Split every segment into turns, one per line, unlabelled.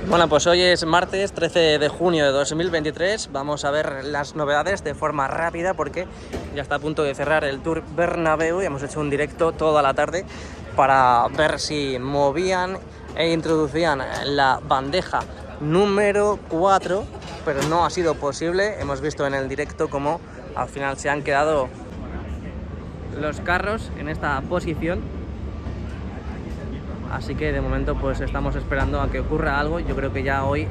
Bueno, pues hoy es martes 13 de junio de 2023. Vamos a ver las novedades de forma rápida porque ya está a punto de cerrar el Tour Bernabéu y hemos hecho un directo toda la tarde para ver si movían e introducían la bandeja número 4, pero no ha sido posible. Hemos visto en el directo cómo al final se han quedado los carros en esta posición. Así que de momento pues estamos esperando a que ocurra algo. Yo creo que ya hoy,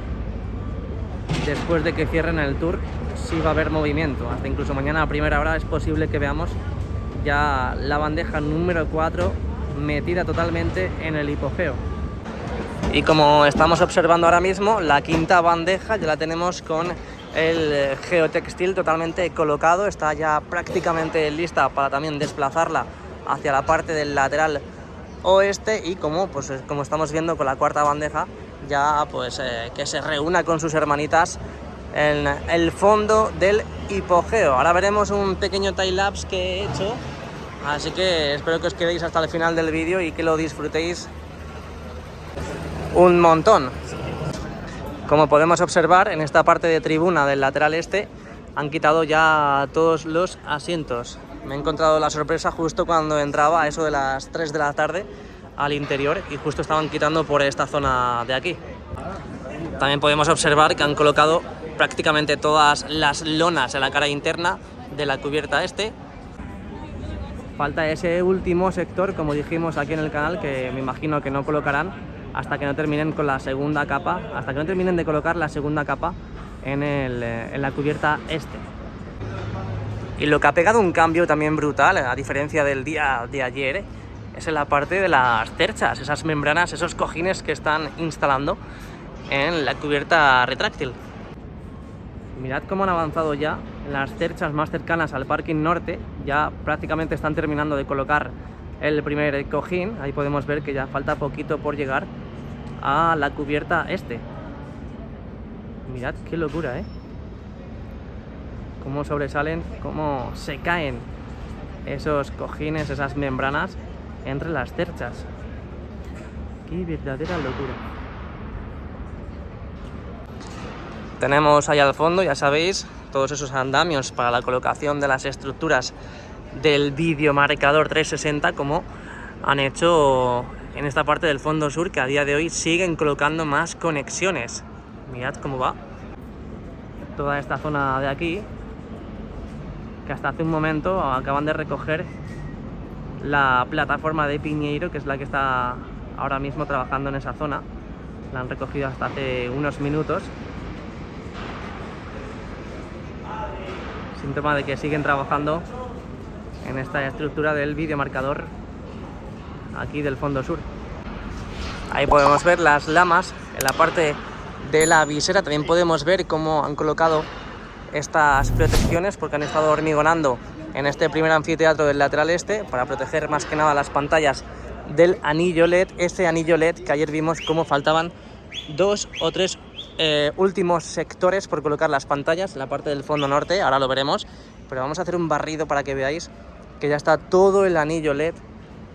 después de que cierren el Tour, sí va a haber movimiento. Hasta incluso mañana a primera hora es posible que veamos ya la bandeja número 4 metida totalmente en el hipogeo. Y como estamos observando ahora mismo, la quinta bandeja ya la tenemos con el geotextil totalmente colocado. Está ya prácticamente lista para también desplazarla hacia la parte del lateral oeste y como estamos viendo con la cuarta bandeja ya que se reúna con sus hermanitas en el fondo del hipogeo. Ahora veremos un pequeño time lapse que he hecho, así que espero que os quedéis hasta el final del vídeo y que lo disfrutéis un montón. Como podemos observar, en esta parte de tribuna del lateral este han quitado ya todos los asientos. Me he encontrado la sorpresa justo cuando entraba a eso de las 3 de la tarde al interior y justo estaban quitando por esta zona de aquí. También podemos observar que han colocado prácticamente todas las lonas en la cara interna de la cubierta este. Falta ese último sector, como dijimos aquí en el canal, que me imagino que no colocarán hasta que no terminen con la segunda capa, hasta que no terminen de colocar la segunda capa en la cubierta este. Y lo que ha pegado un cambio también brutal, a diferencia del día de ayer, es en la parte de las cerchas, esas membranas, esos cojines que están instalando en la cubierta retráctil. Mirad cómo han avanzado ya las cerchas más cercanas al parking norte. Ya prácticamente están terminando de colocar el primer cojín. Ahí podemos ver que ya falta poquito por llegar a la cubierta este. Mirad qué locura, cómo sobresalen, cómo se caen esos cojines, esas membranas entre las cerchas. Qué verdadera locura. Tenemos ahí al fondo, ya sabéis, todos esos andamios para la colocación de las estructuras del videomarcador 360, como han hecho en esta parte del fondo sur, que a día de hoy siguen colocando más conexiones. Mirad cómo va toda esta zona de aquí, que hasta hace un momento acaban de recoger la plataforma de Piñeiro, que es la que está ahora mismo trabajando en esa zona. La han recogido hasta hace unos minutos. Síntoma de que siguen trabajando en esta estructura del videomarcador aquí del fondo sur. Ahí podemos ver las lamas en la parte de la visera. También podemos ver cómo han colocado estas protecciones, porque han estado hormigonando en este primer anfiteatro del lateral este para proteger más que nada las pantallas del anillo LED. Este anillo LED que ayer vimos cómo faltaban 2 o 3 últimos sectores por colocar las pantallas en la parte del fondo norte. Ahora lo veremos, pero vamos a hacer un barrido para que veáis que ya está todo el anillo LED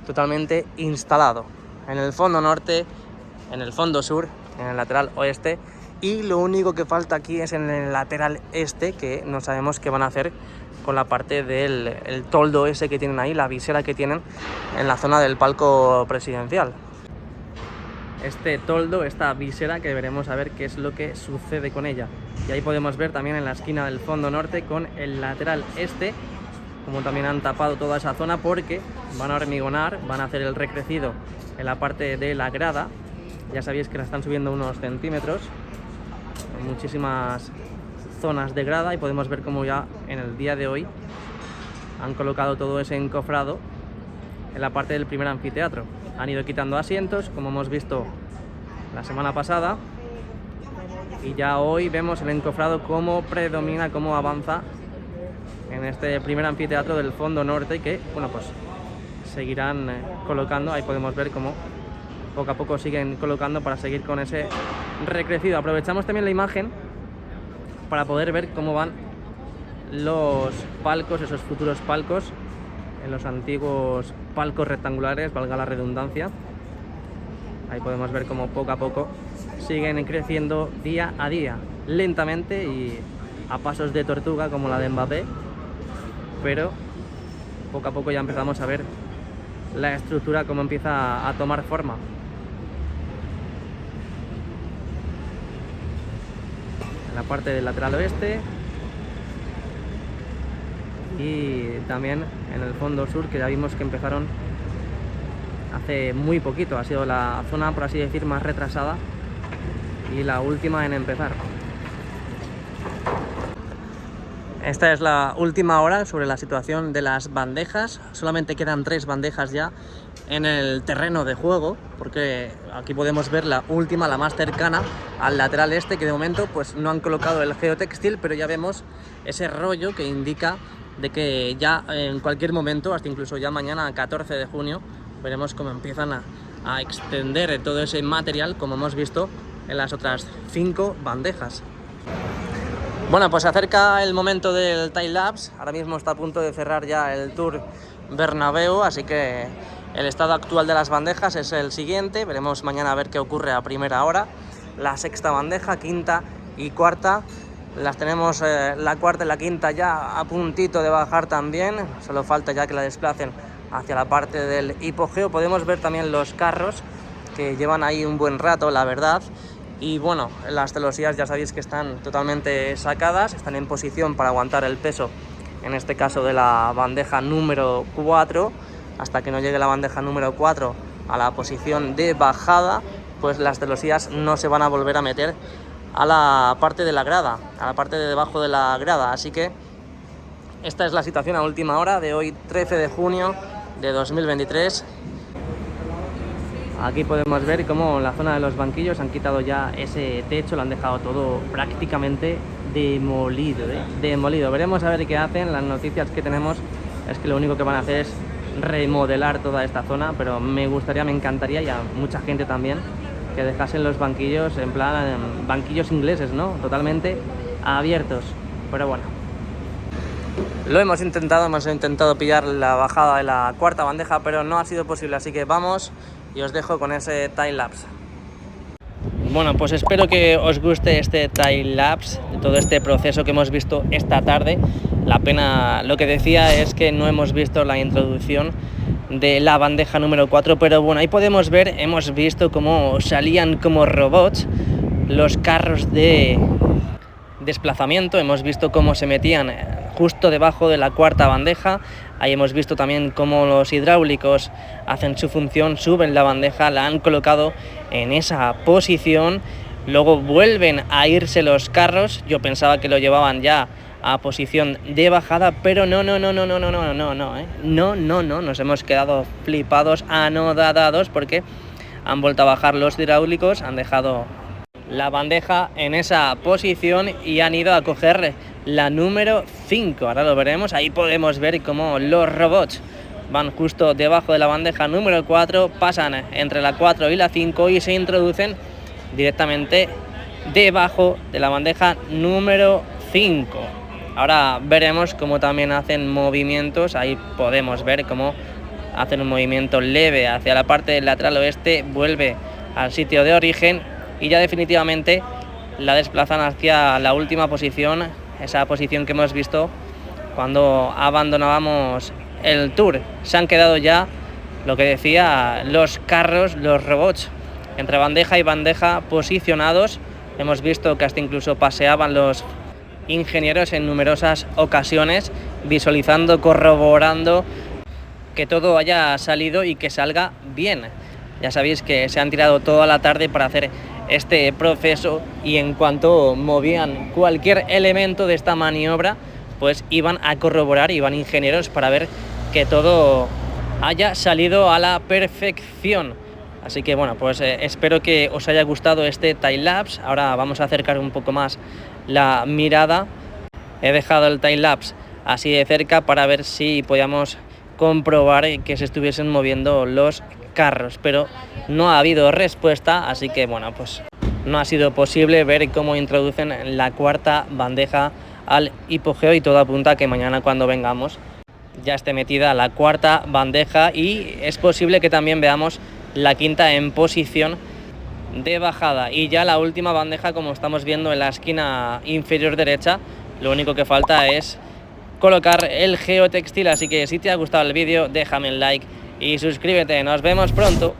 totalmente instalado en el fondo norte, en el fondo sur, en el lateral oeste. Y lo único que falta aquí es en el lateral este, que no sabemos qué van a hacer con la parte del toldo ese que tienen ahí, la visera que tienen en la zona del palco presidencial. Este toldo, esta visera, que veremos a ver qué es lo que sucede con ella. Y ahí podemos ver también en la esquina del fondo norte con el lateral este, como también han tapado toda esa zona, porque van a hormigonar, van a hacer el recrecido en la parte de la grada. Ya sabéis que la están subiendo unos centímetros, muchísimas zonas de grada, y podemos ver cómo ya en el día de hoy han colocado todo ese encofrado en la parte del primer anfiteatro. Han ido quitando asientos, como hemos visto la semana pasada, y ya hoy vemos el encofrado cómo predomina, cómo avanza en este primer anfiteatro del fondo norte, que seguirán colocando. Ahí podemos ver cómo poco a poco siguen colocando para seguir con ese recrecido. Aprovechamos también la imagen para poder ver cómo van los palcos, esos futuros palcos, en los antiguos palcos rectangulares, valga la redundancia. Ahí podemos ver cómo poco a poco siguen creciendo día a día, lentamente y a pasos de tortuga como la de Mbappé, pero poco a poco ya empezamos a ver la estructura como empieza a tomar forma. En la parte del lateral oeste y también en el fondo sur, que ya vimos que empezaron hace muy poquito. Ha sido la zona, por así decir, más retrasada y la última en empezar. Esta es la última hora sobre la situación de las bandejas. Solamente quedan 3 bandejas ya en el terreno de juego, porque aquí podemos ver la última, la más cercana al lateral este, que de momento pues no han colocado el geotextil, pero ya vemos ese rollo que indica de que ya en cualquier momento, hasta incluso ya mañana 14 de junio, veremos cómo empiezan a extender todo ese material, como hemos visto en las otras 5 bandejas. Bueno, pues se acerca el momento del time lapse. Ahora mismo está a punto de cerrar ya el Tour Bernabéu, así que el estado actual de las bandejas es el siguiente. Veremos mañana a ver qué ocurre a primera hora. La 6ª bandeja, 5ª y 4ª. Las tenemos la 4ª y la 5ª ya a puntito de bajar también. Solo falta ya que la desplacen hacia la parte del hipogeo. Podemos ver también los carros que llevan ahí un buen rato, la verdad. Y bueno, las celosías ya sabéis que están totalmente sacadas, están en posición para aguantar el peso, en este caso de la bandeja número 4, hasta que no llegue la bandeja número 4 a la posición de bajada, pues las celosías no se van a volver a meter a la parte de la grada, a la parte de debajo de la grada. Así que esta es la situación a última hora de hoy, 13 de junio de 2023. Aquí podemos ver cómo en la zona de los banquillos han quitado ya ese techo, lo han dejado todo prácticamente demolido, demolido. Veremos a ver qué hacen. Las noticias que tenemos es que lo único que van a hacer es remodelar toda esta zona, pero me encantaría, y a mucha gente también, que dejasen los banquillos en plan banquillos ingleses, ¿no? Totalmente abiertos, pero bueno. Lo hemos intentado pillar la bajada de la 4ª bandeja, pero no ha sido posible, así que vamos y os dejo con ese time lapse. Bueno, pues espero que os guste este time lapse de todo este proceso que hemos visto esta tarde. La pena, lo que decía, es que no hemos visto la introducción de la bandeja número 4, pero bueno, ahí podemos ver, hemos visto cómo salían como robots los carros de desplazamiento, hemos visto cómo se metían justo debajo de la 4ª bandeja. Ahí hemos visto también cómo los hidráulicos hacen su función, suben la bandeja, la han colocado en esa posición, luego vuelven a irse los carros. Yo pensaba que lo llevaban ya a posición de bajada, pero no, nos hemos quedado flipados, anodadados, porque han vuelto a bajar los hidráulicos, han dejado la bandeja en esa posición y han ido a coger la número 5. Ahora lo veremos. Ahí podemos ver cómo los robots van justo debajo de la bandeja número 4, pasan entre la 4 y la 5 y se introducen directamente debajo de la bandeja número 5. Ahora veremos cómo también hacen movimientos. Ahí podemos ver cómo hacen un movimiento leve hacia la parte del lateral oeste, vuelve al sitio de origen y ya definitivamente la desplazan hacia la última posición, esa posición que hemos visto cuando abandonábamos el Tour. Se han quedado ya, lo que decía, los carros, los robots, entre bandeja y bandeja posicionados. Hemos visto que hasta incluso paseaban los ingenieros en numerosas ocasiones, visualizando, corroborando que todo haya salido y que salga bien. Ya sabéis que se han tirado toda la tarde para hacer este proceso y en cuanto movían cualquier elemento de esta maniobra, pues iban a corroborar, iban ingenieros para ver que todo haya salido a la perfección. Así que bueno, pues espero que os haya gustado este time lapse. Ahora vamos a acercar un poco más la mirada. He dejado el time lapse así de cerca para ver si podíamos comprobar que se estuviesen moviendo los carros, pero no ha habido respuesta, así que bueno, pues no ha sido posible ver cómo introducen la 4ª bandeja al hipogeo, y todo apunta a que mañana cuando vengamos ya esté metida la 4ª bandeja y es posible que también veamos la 5ª en posición de bajada. Y ya la última bandeja, como estamos viendo en la esquina inferior derecha, lo único que falta es colocar el geotextil. Así que si te ha gustado el vídeo, déjame un like y suscríbete. Nos vemos pronto.